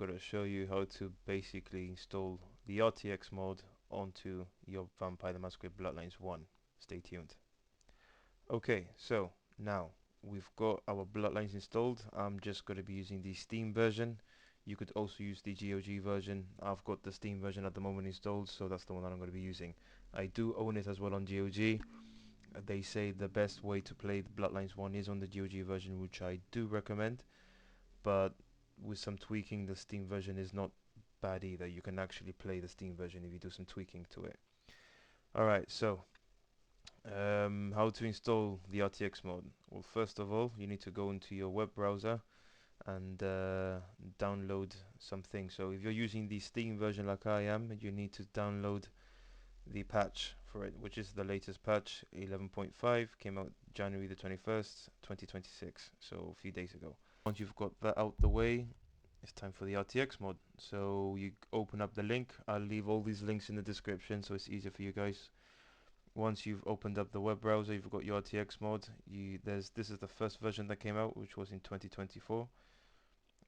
going to show you how to basically install the RTX mod onto your Vampire The Masquerade Bloodlines 1. Stay tuned. Okay, so now we've got our Bloodlines installed. I'm just going to be using the Steam version. You could also use the GOG version. I've got the Steam version at the moment installed, so that's the one that I'm going to be using. I do own it as well on GOG. They say the best way to play the Bloodlines 1 is on the GOG version, which I do recommend, but with some tweaking the Steam version is not bad either. You can actually play the Steam version if you do some tweaking to it. Alright, so how to install the RTX mod? Well, first of all, you need to go into your web browser and download something. So if you're using the Steam version like I am, you need to download the patch for it, which is the latest patch. 11.5 came out January the 21st 2026, so a few days ago. Once you've got that out the way, it's time for the RTX mod. So you open up the link. I'll leave all these links in the description so it's easier for you guys. Once you've opened up the web browser, you've got your RTX mod. This is the first version that came out, which was in 2024,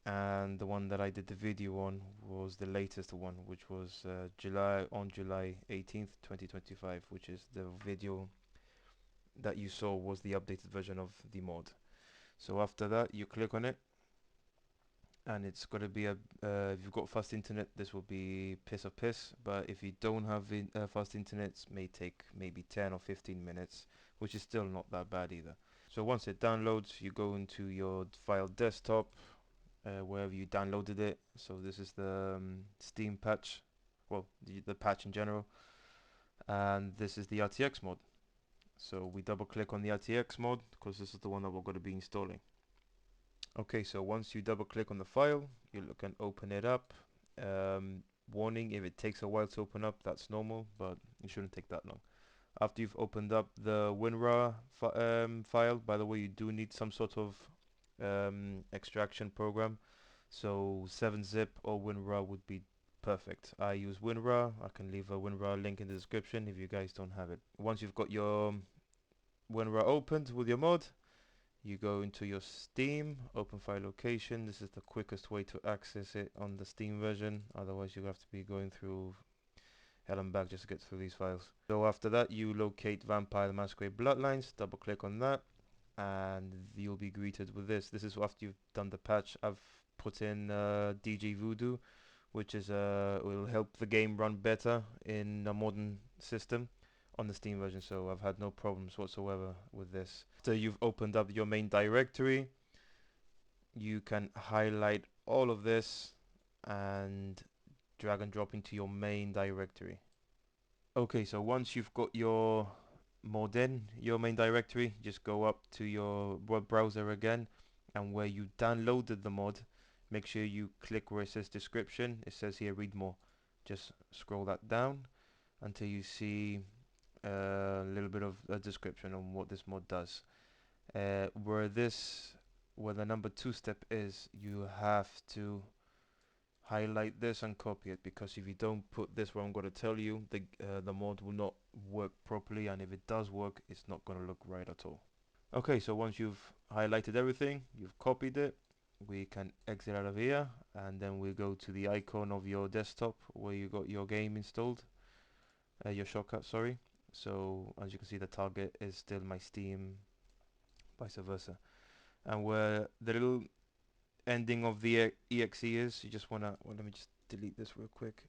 and the one that I did the video on was the latest one, which was July 18th 2025, which is the video that you saw was the updated version of the mod. So after that, you click on it, and it's going to be if you've got fast internet, this will be piss of piss, but if you don't have fast internet, it may take maybe 10 or 15 minutes, which is still not that bad either. So once it downloads, you go into your file desktop, wherever you downloaded it. So this is the Steam patch, well, the patch in general, and this is the RTX mod. So we double click on the RTX mod because this is the one that we're going to be installing. Okay, so once you double click on the file, you can open it up. Warning, if it takes a while to open up, that's normal, but it shouldn't take that long. After you've opened up the WinRAR file, by the way, you do need some sort of extraction program. So 7-zip or WinRAR would be perfect. I use WinRAR. I can leave a WinRAR link in the description if you guys don't have it. Once you've got your WinRAR opened with your mod, you go into your Steam, open file location. This is the quickest way to access it on the Steam version. Otherwise, you have to be going through hell and back just to get through these files. So after that, you locate Vampire The Masquerade Bloodlines, double click on that, and you'll be greeted with this. This is after you've done the patch. I've put in DJ Voodoo, which is will help the game run better in a modern system on the Steam version, so I've had no problems whatsoever with this. After you've opened up your main directory, you can highlight all of this and drag and drop into your main directory. Okay, so once you've got your mod in your main directory, just go up to your web browser again, and where you downloaded the mod, make sure you click where it says description. It says here read more. Just scroll that down until you see a little bit of a description on what this mod does. Where the number 2 step is, you have to highlight this and copy it, because if you don't put this where I'm going to tell you, the mod will not work properly, and if it does work, it's not going to look right at all. Okay, so once you've highlighted everything, you've copied it, we can exit out of here, and then we go to the icon of your desktop where you got your game installed, your shortcut, sorry. So as you can see, the target is still my Steam, vice versa. And where the little ending of the exe is, you just wanna, well, let me just delete this real quick.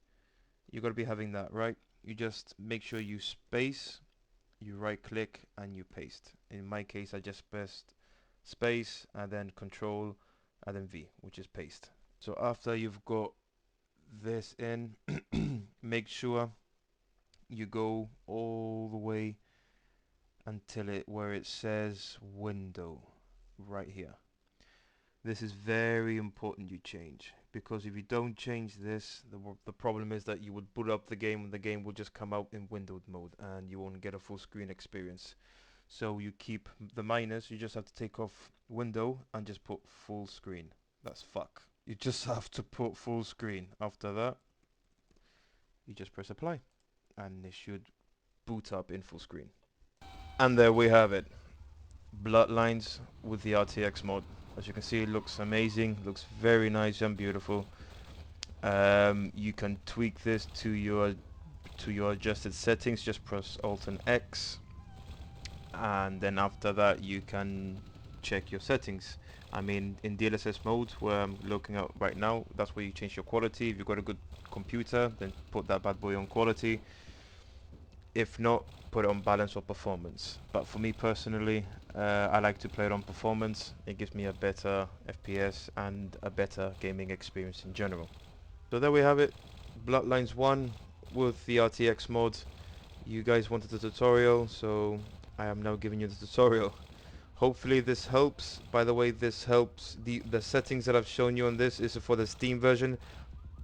You gotta be having that, right? You just make sure you space, you right click, and you paste. In my case, I just pressed space and then control and then V, which is paste. So after you've got this in, make sure you go all the way until where it says window right here. This is very important you change, because if you don't change this, the problem is that you would boot up the game and the game will just come out in windowed mode and you won't get a full screen experience. So you keep the minus, you just have to take off window and just put full screen. That's fuck. You just have to put full screen. After that, you just press apply and it should boot up in full screen. And there we have it. Bloodlines with the RTX mod. As you can see, it looks amazing, looks very nice and beautiful. You can tweak this to your adjusted settings. Just press Alt and X, and then after that you can check your settings. I mean, in DLSS mode, where I'm looking at right now, that's where you change your quality. If you've got a good computer, then put that bad boy on quality. If not, put it on balance or performance. But for me personally, I like to play it on performance. It gives me a better FPS and a better gaming experience in general. So there we have it, Bloodlines 1 with the RTX mod. You guys wanted a tutorial, so I am now giving you the tutorial. Hopefully this helps. By the way, this helps. The settings that I've shown you on this is for the Steam version,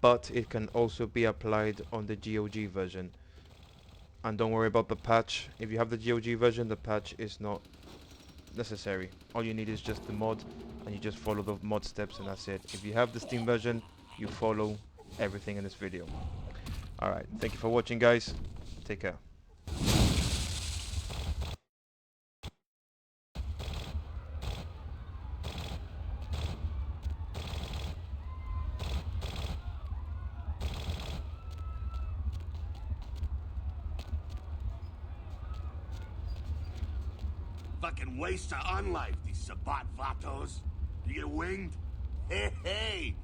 but it can also be applied on the GOG version. And don't worry about the patch. If you have the GOG version, the patch is not necessary. All you need is just the mod, and you just follow the mod steps, and that's it. If you have the Steam version, you follow everything in this video. Alright, thank you for watching, guys. Take care. Fucking waste of unlife, these Sabat Vatos. You get winged? Hey, hey!